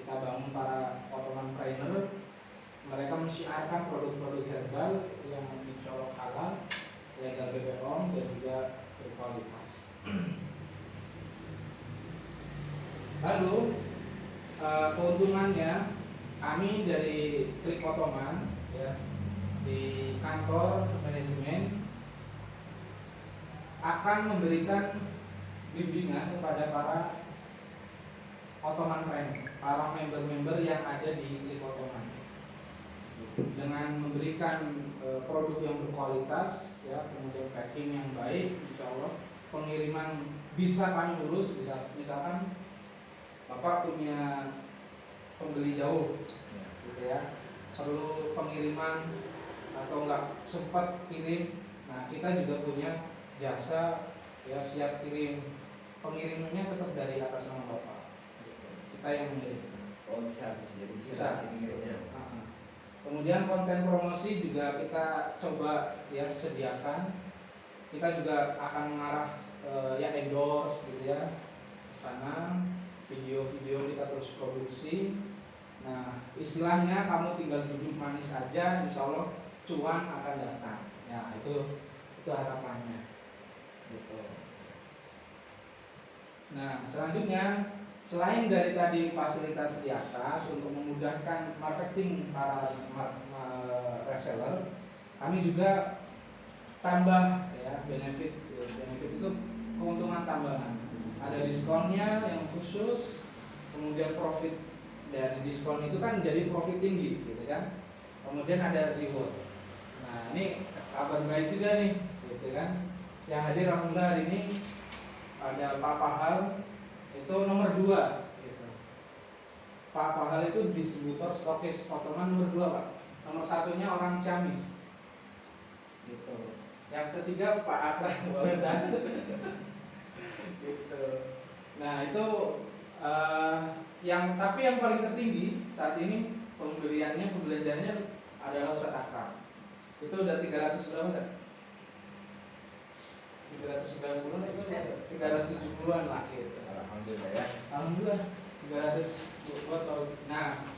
kita bangun para Ottoman trainer, mereka mensyiarkan produk-produk herbal yang dicolok halal, legal BPOM dan juga berkualitas. Lalu keuntungannya, kami dari Klik Ottoman ya, di kantor manajemen akan memberikan bimbingan kepada para Ottoman trainer, para member-member yang ada di Klik Ottoman, dengan memberikan produk yang berkualitas ya, kemudian packing yang baik, insya Allah pengiriman bisa kami urus. Misalkan Bapak punya pembeli jauh gitu ya, perlu pengiriman atau nggak sempat kirim, nah kita juga punya jasa ya, siap kirim. Pengirimannya tetap dari atas nama Bapak, kita yang mengirim. Oh bisa kirimnya. Kemudian konten promosi juga kita coba ya sediakan. Kita juga akan mengarah ya endorse gitu ya ke sana. Video-video kita terus produksi. Nah istilahnya kamu tinggal duduk manis aja, insya Allah cuan akan datang. Ya itu harapannya. Gitu. Nah selanjutnya, selain dari tadi fasilitas di atas untuk memudahkan marketing para reseller, kami juga tambah ya benefit itu keuntungan tambahan. Ada diskonnya yang khusus, kemudian profit dari diskon itu kan jadi profit tinggi gitu kan. Kemudian ada reward. Nah ini kabar baik juga nih gitu kan. Yang hadir alhamdulillah hari ini ada Pak Pahal, itu nomor 2 gitu. Pak Pahal itu distributor stokis Ottoman nomor 2 Pak. Nomor 1-nya orang Ciamis gitu. Yang ketiga Pak Akram Ustaz gitu. Nah itu tapi yang paling tertinggi saat ini pembelanjaannya adalah Ustaz Akram. Itu udah 300 berapa Ustaz? 390 itu 370-an lah gitu. Alhamdulillah ya. Alhamdulillah 300 botol. Nah,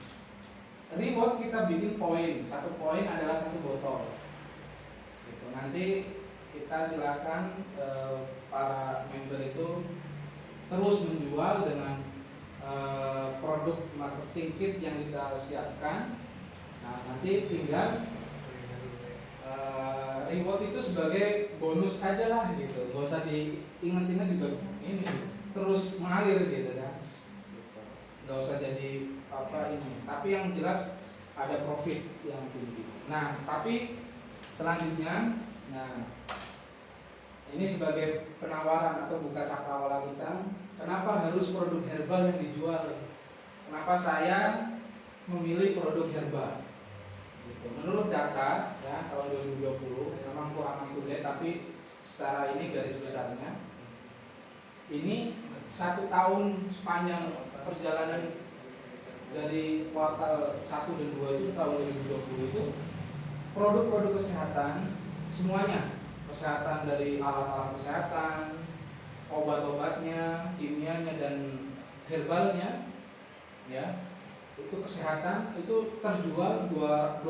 reward kita bikin poin. 1 poin adalah 1 botol. Gitu. Nanti kita silakan para member itu terus menjual dengan produk marketing kit yang kita siapkan. Nah, nanti tinggal reward itu sebagai bonus aja lah gitu, gak usah diingat-ingat juga ini terus mengalir gitu kan, gak usah jadi apa ini, tapi yang jelas ada profit yang tinggi. Nah tapi selanjutnya, nah ini sebagai penawaran atau buka cakrawala kita, kenapa harus produk herbal yang dijual, kenapa saya memilih produk herbal. Menurut data ya tahun 2020 memang kurang up-to-date, tapi secara ini garis besarnya ini 1 tahun sepanjang perjalanan dari kuartal 1 dan 2 itu tahun 2020 itu produk-produk kesehatan semuanya, kesehatan dari alat-alat kesehatan, obat-obatnya, kimianya dan herbalnya ya, itu kesehatan itu terjual 23,8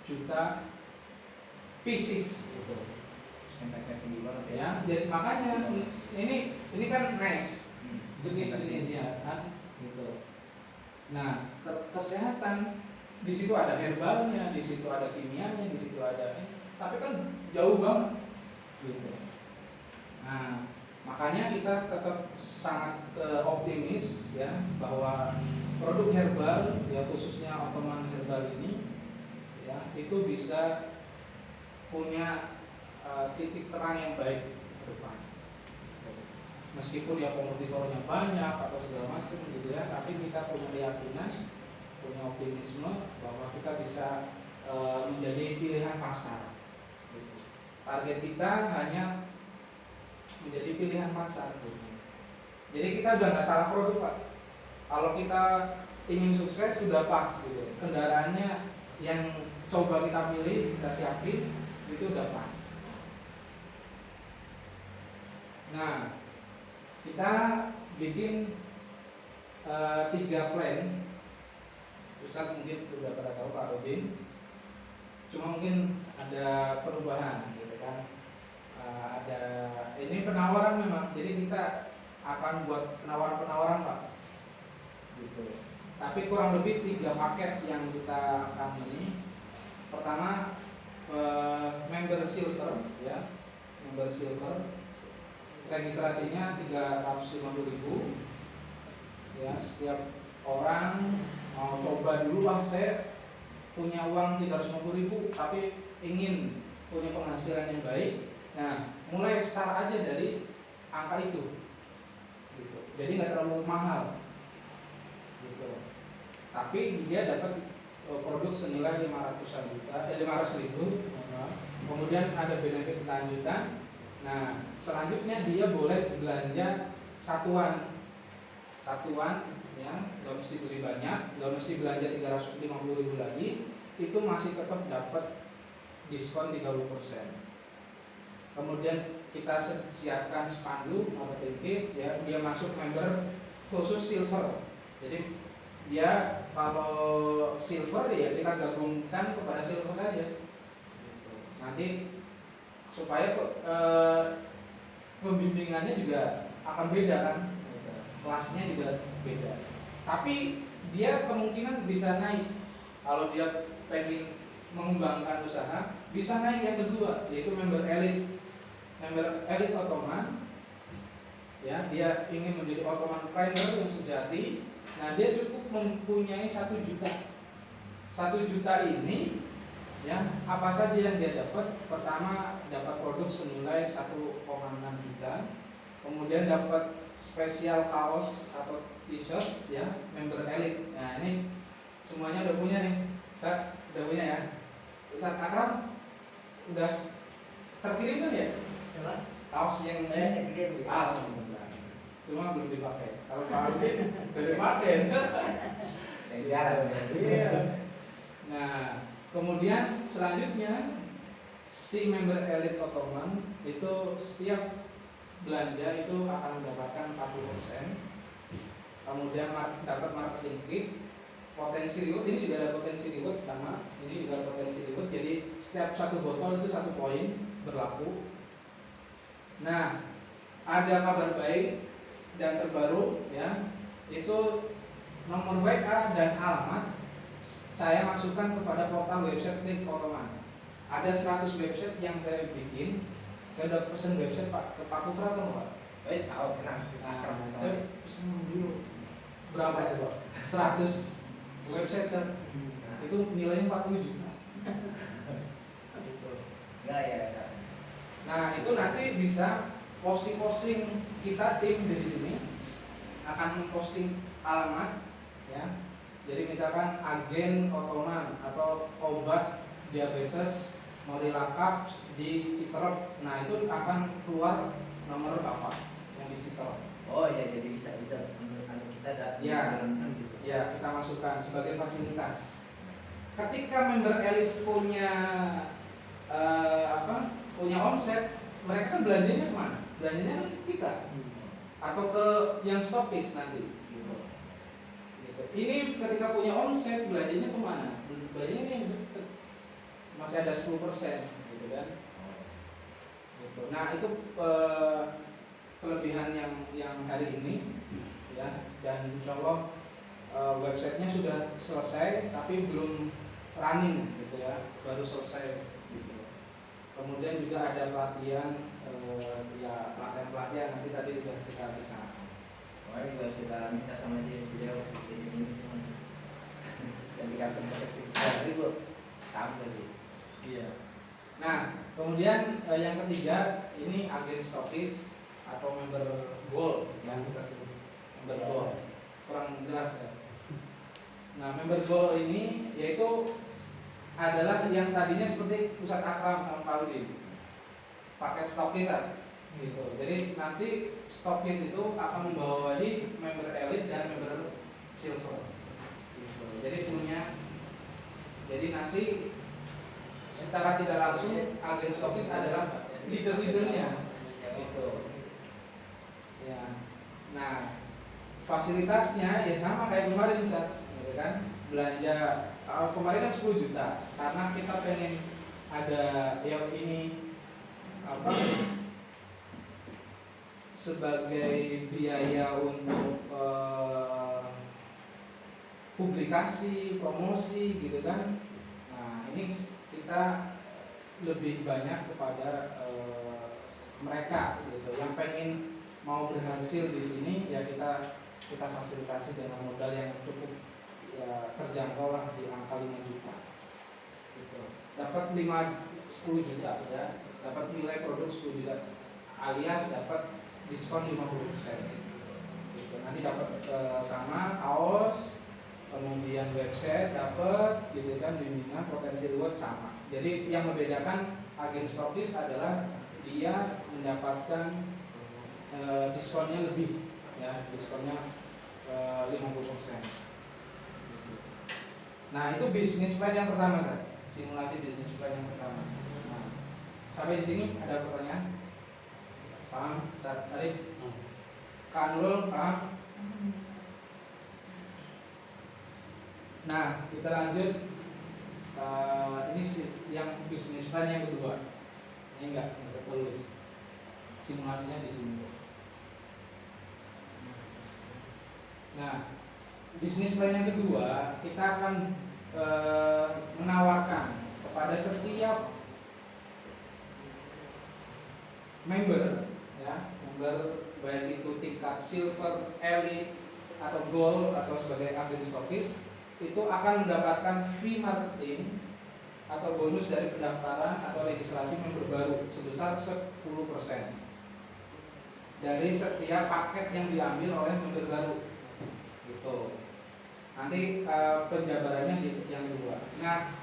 juta pieces gitu. Sentasnya tinggi banget Ya, jadi makanya ini kan nice jenis-jenisnya kan gitu. Nah, kesehatan di situ ada herbalnya, di situ ada kimianya, di situ ada tapi kan jauh banget gitu. Nah, makanya kita tetap sangat optimis ya bahwa produk herbal ya khususnya Ottoman herbal ini ya itu bisa punya titik terang yang baik ke depan. Meskipun ya kompetitornya banyak atau segala macam gitu ya, tapi kita punya keyakinan, punya optimisme bahwa kita bisa menjadi pilihan pasar. Gitu. Target kita hanya menjadi pilihan pasar. Jadi kita udah nggak salah produk Pak. Kalau kita ingin sukses sudah pas gitu. Kendaraannya yang coba kita pilih, kita siapin itu udah pas. Nah, kita bikin 3 plan. Ustadz mungkin sudah pada tahu Pak Udin, cuma mungkin ada perubahan gitu kan. Ada ini penawaran memang, jadi kita akan buat penawaran-penawaran Pak gitu. Tapi kurang lebih 3 paket yang kita akan ini. Pertama member silver ya, member silver registrasinya 350.000 ya. Setiap orang mau coba dulu, wah saya punya uang 350.000 tapi ingin punya penghasilan yang baik. Nah, mulai start aja dari angka itu gitu. Jadi nggak terlalu mahal gitu. Tapi dia dapat produk senilai 500.000. Kemudian ada benefit lanjutan. Nah, selanjutnya dia boleh belanja satuan ya, nggak mesti beli banyak, nggak mesti belanja 350.000 lagi, itu masih tetap dapat diskon 30%. Kemudian kita siapkan spanduk marketing kit ya, dia masuk member khusus silver. Jadi dia kalau silver ya kita gabungkan kepada silver saja. Nanti supaya pembimbingannya juga akan beda kan, kelasnya juga beda. Tapi dia kemungkinan bisa naik kalau dia pengen mengembangkan usaha, bisa naik yang kedua yaitu member elite Ottoman ya. Dia ingin menjadi Ottoman trainer yang sejati. Nah, dia cukup mempunyai 1 juta. 1 juta ini ya, apa saja yang dia dapat? Pertama, dapat produk senilai 1,6 juta. Kemudian dapat spesial kaos atau t-shirt ya, member elite. Nah, ini semuanya udah punya nih. Ustaz udah punya ya. Ustaz Akram udah terkirim kan ya? Kaos yang Terkirim. Alhamdulillah. Cuma belum dipakai. Kalau Pak Alvin udah dipakai. Nah, kemudian selanjutnya si member elite Ottoman itu setiap belanja itu akan mendapatkan 40%. Kemudian dapat marketing kit, potensi reward, ini juga ada potensi reward sama, ini juga ada potensi reward. Jadi setiap 1 botol itu 1 poin berlaku. Nah, ada kabar baik dan terbaru ya, itu nomor WA dan alamat saya masukkan kepada portal website Klik Ottoman. Ada 100 website yang saya bikin. Saya udah pesen website Pak ke Pak Putra atau Pak? Tahu kenal. Nah, saya pesen dulu berapa coba? 100 website Sir. Itu nilainya 40 juta. Enggak ya. Nah, itu nanti bisa posting kita tim dari sini akan posting alamat ya. Jadi misalkan agen Ottoman atau obat diabetes Morilakap di Citerep. Nah, itu akan keluar nomor Bapak yang di Citerep. Oh ya, jadi bisa kita ada Ya, gitu. ya kita masukkan sebagai fasilitas. Ketika member elite punya punya omset, mereka kan belanjanya kemana? Belanjanya ke kita atau ke yang stokis nanti. Gitu. Ini ketika punya omset, belanjanya kemana? Belanjanya yang deket, masih ada 10%, gitu kan? Gitu. Nah, itu kelebihan yang hari ini, ya. Dan insya Allah websitenya sudah selesai, tapi belum running, gitu ya, baru selesai. Gitu. Kemudian juga ada pelatihan, ya pelatihan nanti tadi sudah kita bicarakan. Kemarin juga sudah minta sama dia ini cuma dan dikasih kasih bu stamp lagi. Iya. Nah, kemudian yang ketiga ini agen stokis atau member gold yang kita sebut member gold. Kurang jelas ya. Nah, member gold ini yaitu adalah yang tadinya seperti Ustaz Akram sama Pak Udin, paket stokis gitu. Jadi nanti stokis itu akan membawahi member elite dan member silver gitu. Jadi nanti secara tidak langsung agen stokis adalah leader-leadernya gitu ya. Nah, fasilitasnya ya sama kayak kemarin Ustaz, gitu kan, belanja kemarin kan 10 juta karena kita pengen ada yang ini apa sebagai biaya untuk publikasi, promosi gitu kan. Nah ini kita lebih banyak kepada mereka gitu yang pengen mau berhasil di sini, ya kita fasilitasi dengan modal yang cukup ya terjangkau lah di angka 5 juta gitu. Dapat 10 juta ya, dapat nilai produk 10 juta alias dapat diskon 50% gitu. Nanti dapat sama kaos, kemudian website dapat gitu kan, bimbingan, potensi reward sama. Jadi yang membedakan agen stokis adalah dia mendapatkan diskonnya lebih ya, diskonnya 50%. Nah itu bisnis plan yang pertama kan, simulasi bisnis plan yang pertama. Nah, sampai di sini ada pertanyaan? Paham? Saat tadi Kak Nurul paham? Nah kita lanjut. Ini yang bisnis plan yang kedua. Ini enggak tertulis. Simulasinya di sini. Nah, bisnis plan yang kedua kita akan menawarkan kepada setiap member, ya, member baik itu tingkat silver, elite, atau gold atau sebagai agen stokis, itu akan mendapatkan fee marketing atau bonus dari pendaftaran atau registrasi member baru sebesar 10% dari setiap paket yang diambil oleh member baru. Gitu. Nanti penjabarannya di yang kedua. Nah,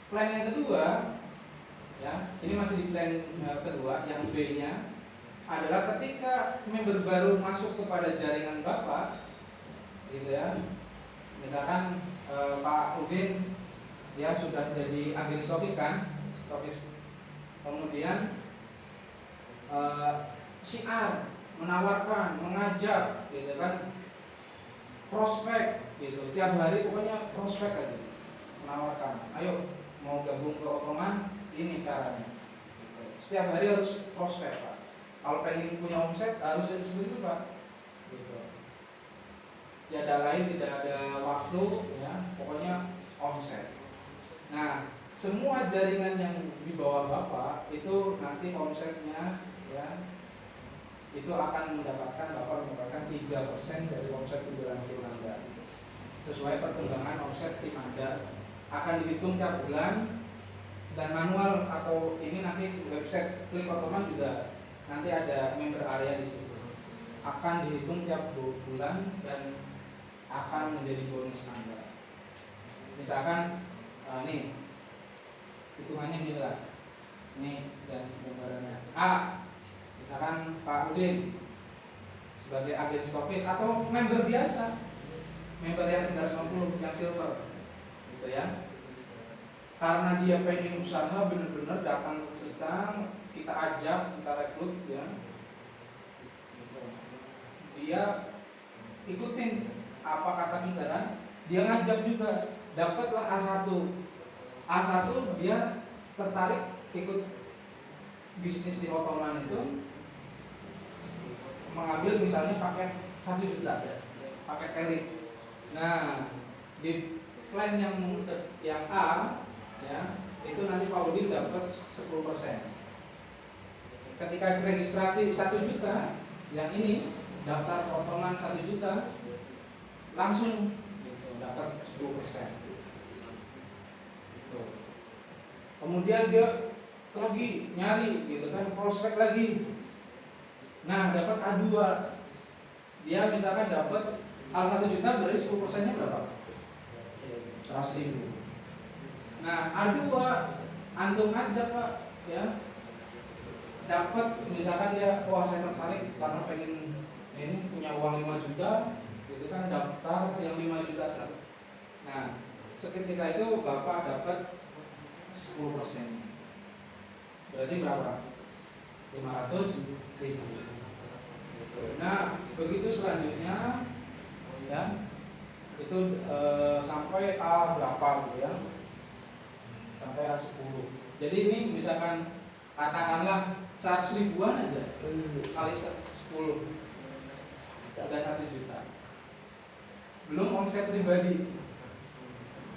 plan yang kedua, ya, ini masih di plan kedua, yang B-nya adalah ketika member baru masuk kepada jaringan Bapak, gitu ya. Misalkan Pak Udin, ya sudah jadi agen stokis kan, stokis. Kemudian si A menawarkan, mengajak, gitu kan, prospek gitu, tiap hari pokoknya prospek aja, menawarkan, ayo mau gabung ke Otoman, ini caranya gitu. Setiap hari harus prospek Pak, kalau pengen punya omset harus seperti itu Pak gitu. Tiada lain, tidak ada waktu ya, pokoknya omset. Nah semua jaringan yang di bawah Bapak itu nanti omsetnya ya itu akan Bapak mendapatkan 3% dari omset penjualan tim Anda. Sesuai perkembangan omset tim Anda akan dihitung tiap bulan, dan manual atau ini nanti website Klik Otoman juga nanti ada member area di situ. Akan dihitung tiap bulan dan akan menjadi bonus Anda. Misalkan nih hitungannya gini lah. Ini dan gambarannya. A, misalkan Pak Udin sebagai agen stokis atau member biasa, member yang 350 yang silver gitu ya, karena dia pengen usaha benar-benar datang ke kita ajak, kita rekrut ya gitu. Dia ikutin apa kata kita kan, dia ngajak juga, dapatlah A1 dia tertarik ikut bisnis di Otoman itu, mengambil misalnya paket 1 juta ya, paket elit. Nah di plan yang A ya, itu nanti Pak Udin dapat 10%. Ketika registrasi 1 juta, yang ini daftar ke Otoman 1 juta, langsung dapat 10%. Kemudian dia lagi nyari gitu kan, prospek lagi. Nah dapat A2, dia misalkan dapat al 1 juta, dari 10%-nya berapa? 100.000. Nah A2 antum aja Pak ya, dapat misalkan dia, wah saya tertarik karena pengen ini punya uang 5 juta gitu kan, daftar yang 5 juta. Nah seketika itu Bapak dapat 10%. Berarti berapa? 500.000. Nah begitu selanjutnya ya itu sampai A berapa gitu ya, sampai A10. Jadi ini misalkan katakanlah 100 ribuan aja kali 10 udah 1 juta. Belum omset pribadi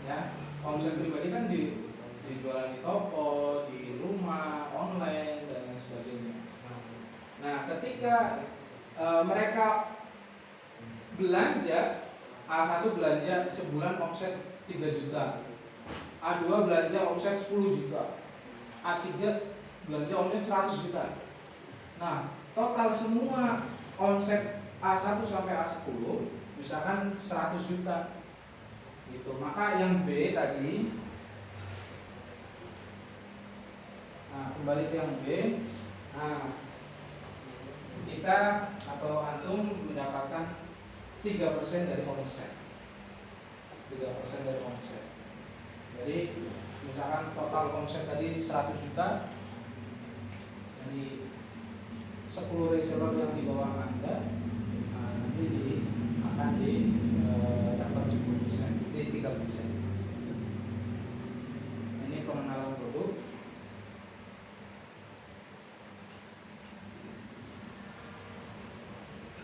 ya, omset pribadi kan dijualan di toko, di rumah, online dan lain sebagainya. Nah ketika mereka belanja, A1 belanja sebulan omset 3 juta, A2 belanja omset 10 juta, A3 belanja omset 100 juta. Nah total semua omset A1 sampai A10 misalkan 100 juta gitu. Maka yang B tadi, nah kembali ke yang B, nah kita atau antum mendapatkan 3% dari omset. 3% dari omset. Jadi misalkan total omset tadi 100 juta, dari 10 reseller yang di bawah Anda, nah, nanti akan dapat 10%, di 3%. Ini pengenalan produk.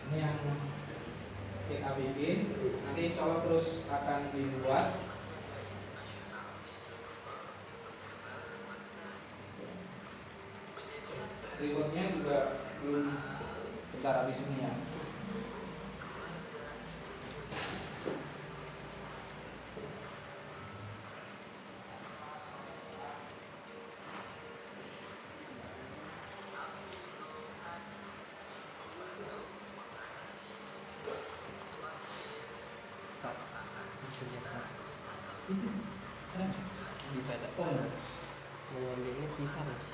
Ini yang kita bikin, nanti insya Allah terus akan dibuat. Rewardnya juga belum bentar habis ini ya. Mengambilnya bisa mas.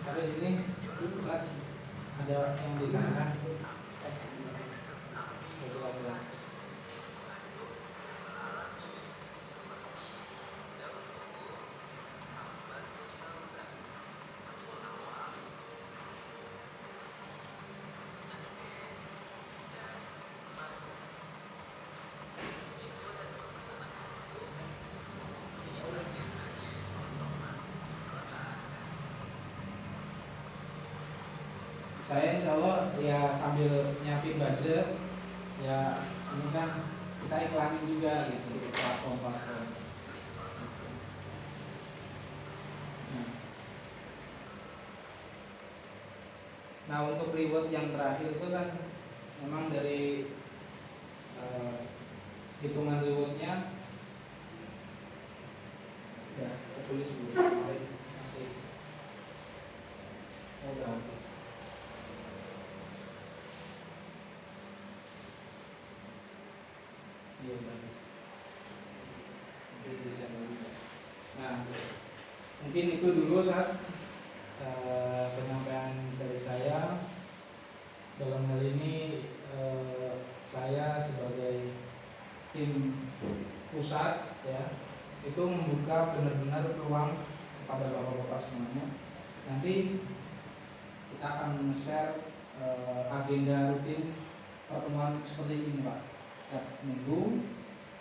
Tapi di sini kelas ada yang ditahan. Saya insya Allah ya sambil nyiapin budget ya, ini kan kita iklanin juga gitu di platform-platform. Nah untuk reward yang terakhir itu kan memang dari hitungan rewardnya ya kita tulis dulu kemarin masih udah habis. Iya bagus. Nah, mungkin itu dulu saat penyampaian dari saya. Dalam hal ini saya sebagai tim pusat ya, itu membuka benar-benar peluang kepada bapak-bapak semuanya. Nanti kita akan share agenda rutin pertemuan seperti ini Pak. Setiap minggu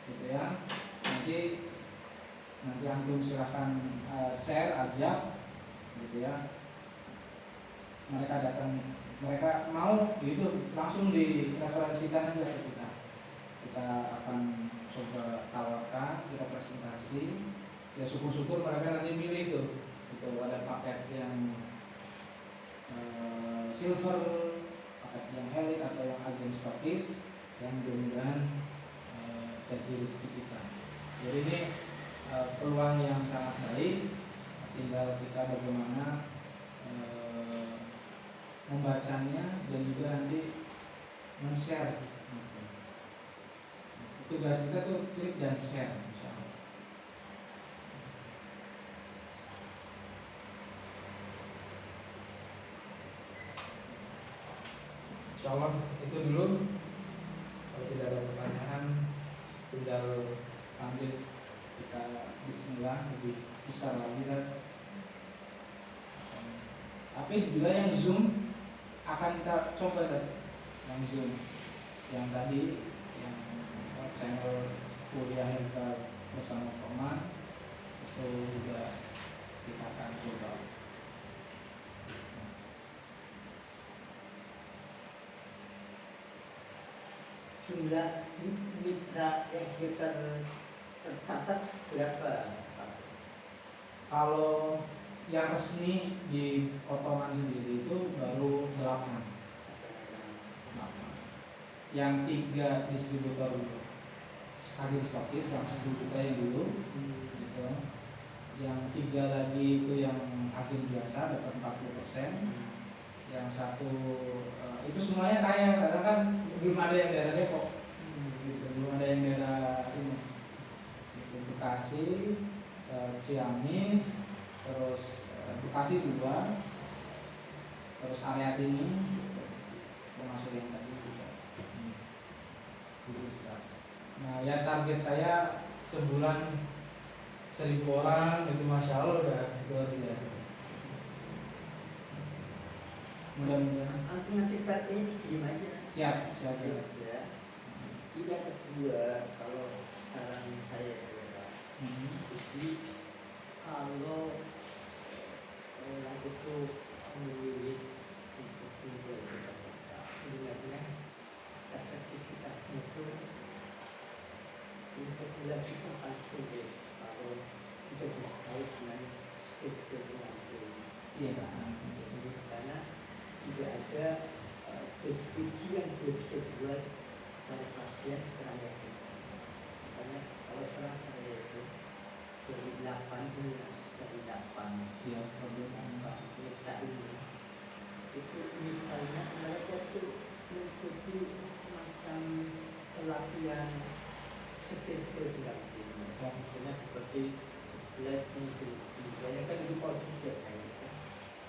gitu ya, nanti antum silahkan share ajak gitu ya, mereka datang, mereka mau gitu langsung direferensikan aja ke kita akan coba tawarkan, kita presentasi ya, syukur-syukur mereka nanti milih tuh gitu. Ada paket yang silver, paket yang elite atau yang agen stokis yang mudah-mudahan jadi rezeki kita. Jadi ini peluang yang sangat baik, tinggal kita bagaimana membacanya dan juga nanti men-share tugas kita tuh klik dan share, insya Allah. Insya Allah itu dulu. Kalau tidak ada pertanyaan, tinggal lanjut kita Bismillah lebih besar lagi kan. Tapi juga yang Zoom akan kita coba yang Zoom yang tadi yang channel kuliah kita bersama teman itu juga kita akan coba. Jumlah mitra yang kita tercatat berapa? Kalau yang resmi di potongan sendiri itu baru 8. Yang 3 distributor hadir stokis yang 10 juta yang dulu gitu. Yang 3 lagi itu yang agen biasa dapat 40%. Yang 1 itu semuanya saya, karena kan belum ada yang daerah Depok gitu. Belum ada yang daerah ini gitu. Bekasi, Ciamis, terus Bekasi 2, terus area sini gitu. Termasuk yang tadi juga. Nah ya target saya sebulan 1000 orang itu, masya Allah udah luar biasa. Mudah-mudahan Nanti saat ini dikirim aja. siap Ya. Yang kedua, kalau saran saya adalah jadi kalau orang itu memilih untuk tinggal di Jakarta, sebenarnya sertifikasinya itu bisa bilang itu akan sulit kalau kita terkait dengan skill-skill yang iya. karena tidak ada deskripsi yang bisa dibuat pada pasien secara medis. Makanya kalau sekarang saya itu dari 8 Iya, problem kita ini itu misalnya mereka itu mengikuti semacam pelatihan skill-skill pendamping, misalnya seperti lab misalnya kan di Polri setiap hari kan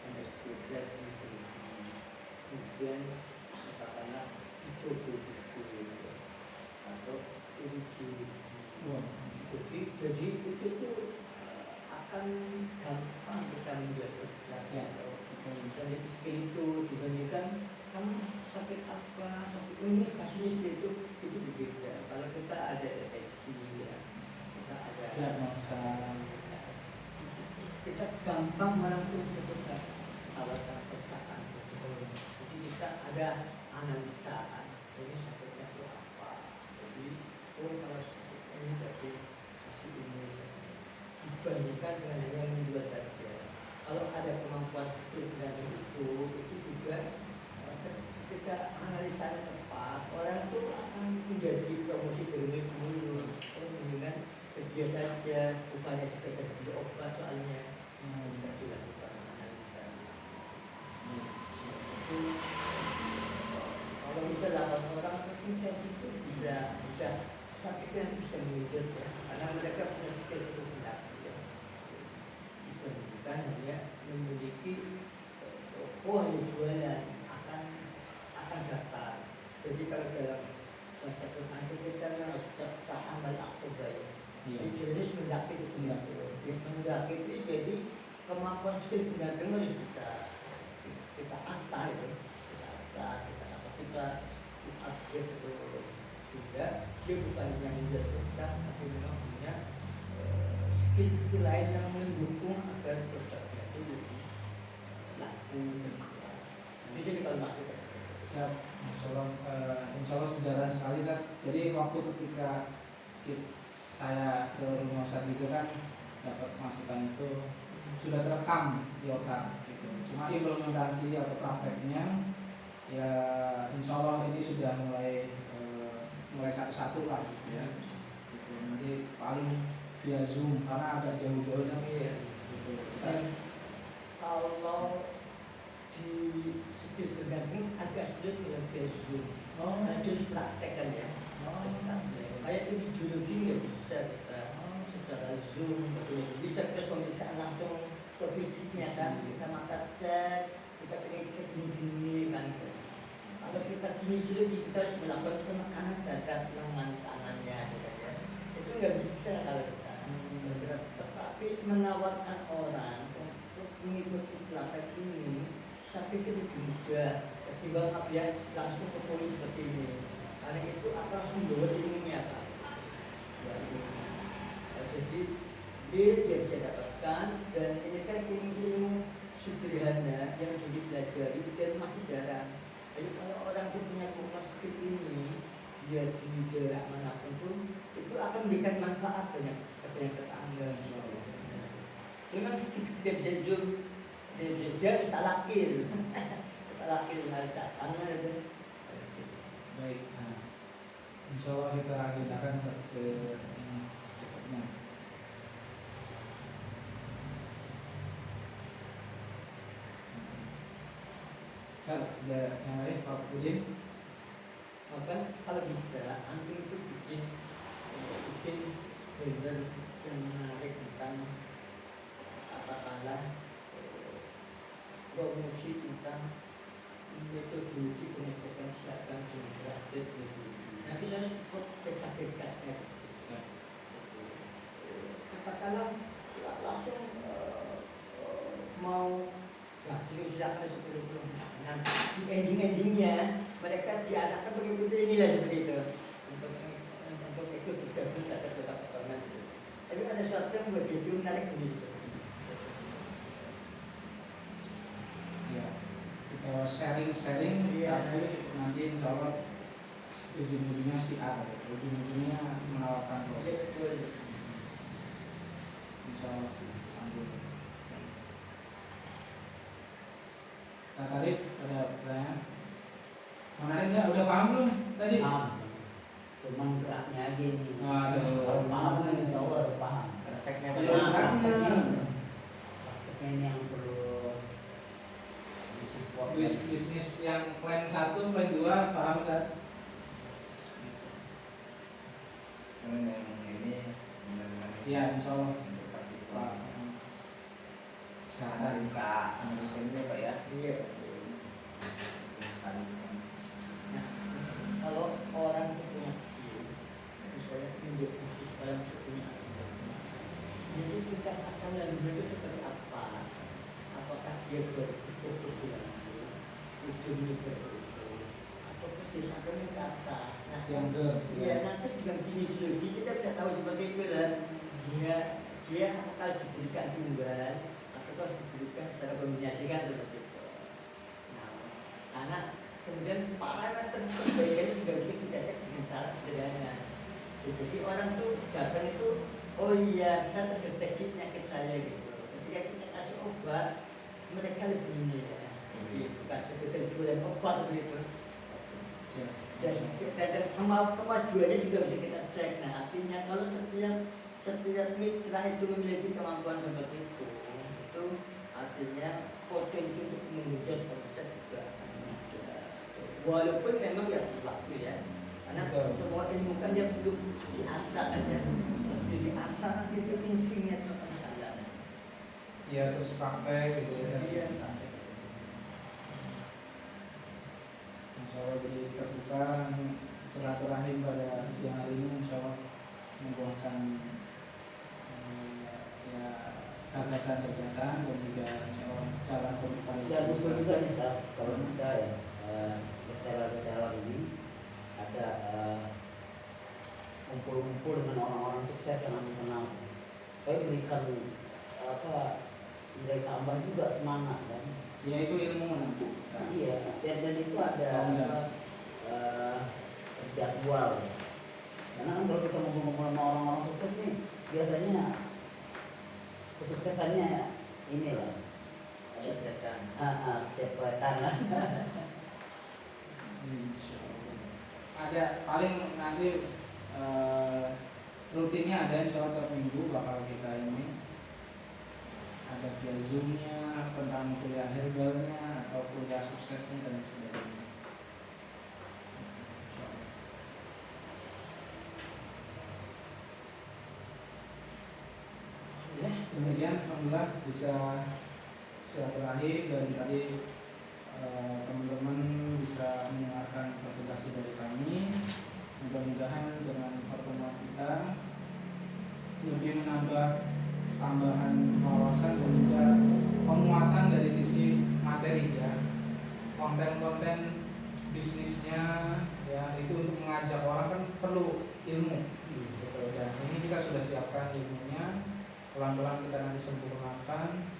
ada lab kemudian katakanlah itu produksi atau uji. Jadi itu tuh akan gampang kita membuat kebiasaan. Dan skill itu dibandingkan kamu sakit apa, sakit ini kasusnya itu berbeda. Kalau kita ada deteksi ya, kita ada diagnosa, kita gampang menentukan kebutuhan awatan perkataan. Jadi kita ada analisa, ini sakitnya itu apa. Jadi kalau sakitnya ini tadi kasih ini dibandingkan dengan hanya membuat saja. Kalau ada kemampuan skill dan itu juga kita analisanya tepat, orang itu akan menjadi promosi dari dulu. Mendingan kerja saja, bukannya sekedar beli obat soalnya tidak dilakukan analisa. Kalau bisa 8 orang intens itu bisa saya pikir bisa mewujud ya, karena mereka punya skill itu tidak ya. Bukan hanya memiliki yang jualan akan datang. Jadi kalau dalam bahasa Quran kita harus tahamal aktoba ya. Jadi jenis mendaki itu. Mendaki itu jadi kemampuan skill pendamping harus kita asah itu. Kita upgrade itu juga. Dia bukan hanya menjatuhkan, tapi memang punya skill lain yang mendukung agar produknya itu lebih laku. Jadi kalau masuk siap, insya Allah sejalan sekali Zat. Jadi waktu ketika saya ke rumah Ustaz itu kan dapat masukan itu sudah terekam di otak gitu. Cuma implementasi atau prakteknya ya insya Allah ini sudah mulai satu-satu lah gitu ya. Gitu. Nanti paling via Zoom karena agak jauh-jauh gitu. Dan kalau di skill pendamping agak sulit dengan Zoom. Nah, itu dipraktekkan ya. Kayak ideologi nggak bisa kita secara zoom, bisa kita pemeriksaan langsung ke fisiknya kan, kita mata cek, kita cek gini kan. Kalau kita kinesiologi kita harus melakukan penekanan terhadap lengan tangannya, gitu ya. Itu nggak bisa kalau kita. Tetapi menawarkan orang untuk mengikuti praktek ini, saya pikir lebih mudah ketimbang dia langsung ke polis seperti ini. Karena itu akan membawa ilmunya Pak. Ya, jadi dia bisa dapatkan, dan ini kan ilmu sederhana yang dipelajari dan masih jarang. Jadi kalau orang itu punya kemampuan seperti ini, dia di daerah manapun pun itu akan memberikan manfaat banyak tetangga. Memang dia bisa zoom, dia tak lakil, tak lakil hari tak tangan itu. Baik, nah, insya Allah kita agendakan secepatnya. Kan ada yang lain Pak Udin? Maka kalau bisa, antum itu bikin benar yang menarik tentang katakanlah promosi tentang metodologi pengecekan kesehatan demokratis. Nanti saya support dekat-dekatnya. Katakanlah langsung mau silakan sebelum nanti di ending-endingnya mereka diarahkan begitu inilah seperti itu untuk ikut bergabung terhadap kota potongan. Tapi ada sesuatu yang begitu menarik begitu. Ya, kita sharing-sharing, tapi nanti insya Allah ujung-ujungnya siar, ujung-ujungnya menawarkan produk. Insya Allah sambung. Kak Arif, ada pertanyaan? Menarik nggak? Udah paham belum tadi? Paham, cuman geraknya aja nih. Waduh. Kalau paham kan insya Allah udah paham. Prakteknya Prakteknya ini yang perlu disupport. Bisnis yang plan 1, plan 2 paham kan? Cuman yang ini benar-benar Iya, insya Allah untuk praktik Pak. analisa ini Pak ya. Iya. Sekali. Nah, kalau orang itu punya skill, misalnya menjadi bisnis orang itu punya skill. Jadi tingkat asal dan itu seperti apa? Apakah dia berfokus di dalam ujungnya berusul, atau disampaikan ke atas? Nah, Yang ke ya nanti dengan kinesiologi kita bisa tahu seperti itu lah. Dia apakah diberikan tunggal atau diberikan secara kombinasikan seperti itu. Nah, karena kemudian parameter perbaikan juga bisa kita cek dengan cara sederhana. Jadi orang tuh datang itu, oh iya saya terdeteksi penyakit saya gitu. Ketika kita kasih obat, mereka lebih ini ya. Jadi bukan sekedar jualan obat begitu. Dan kemajuannya juga bisa kita cek. Nah artinya kalau setiap mitra itu memiliki kemampuan seperti itu artinya potensi untuk menghujat omset juga akan ada. Walaupun memang ya waktu ya, karena semua ilmu kan dia perlu diasah kan ya, diasah nanti itu instingnya itu akan jalan. ya terus praktek gitu ya. Iya. Insya Allah jadi terbuka silaturahim pada siang hari ini, insya Allah membuahkan ya gagasan-gagasan dan juga insya Allah cara komunikasi. Ya usul juga nih Sal, kalau bisa ya reseller ini ada kumpul-kumpul dengan orang-orang sukses yang aku kenal. Saya berikan nilai tambah juga semangat kan. Ya itu ilmu nanti. Iya, dan itu ada jadwal. Karena kan kalau kita ngumpul-ngumpul sama orang-orang sukses nih, biasanya kesuksesannya inilah kecepatan lah. Ada paling nanti rutinnya ada insya Allah tiap minggu bakal kita ini ada via zoomnya tentang kuliah herbalnya atau kuliah suksesnya dan sebagainya. Insya Allah. alhamdulillah bisa silaturahim dan tadi teman-teman bisa mendengarkan presentasi dari kami. Mudah-mudahan dengan pertemuan kita lebih menambah tambahan wawasan dan juga penguatan dari sisi materi ya, konten-konten bisnisnya ya, itu untuk mengajak orang kan perlu ilmu gitu. Dan ini kita sudah siapkan ilmunya, pelan-pelan kita nanti sempurnakan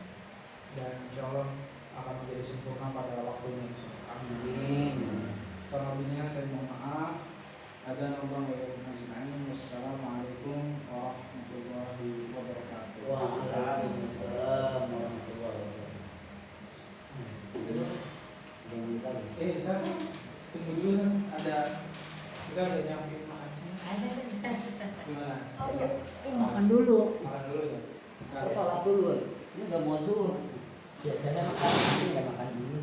dan insya Allah akan menjadi sempurna pada waktunya. Amin. Kurang lebihnya saya mohon maaf. Ada nabang wa ajma'in. Wassalamualaikum warahmatullahi wabarakatuh. Waalaikumsalam warahmatullahi wabarakatuh. Saya tunggu dulu kan, ada kita udah nyampe makan sini. Ada kita Gimana? Oh iya, makan dulu. Makan dulu ya. Sholat dulu. Ini udah mau zuhur. Biasanya makan nanti nggak makan dulu.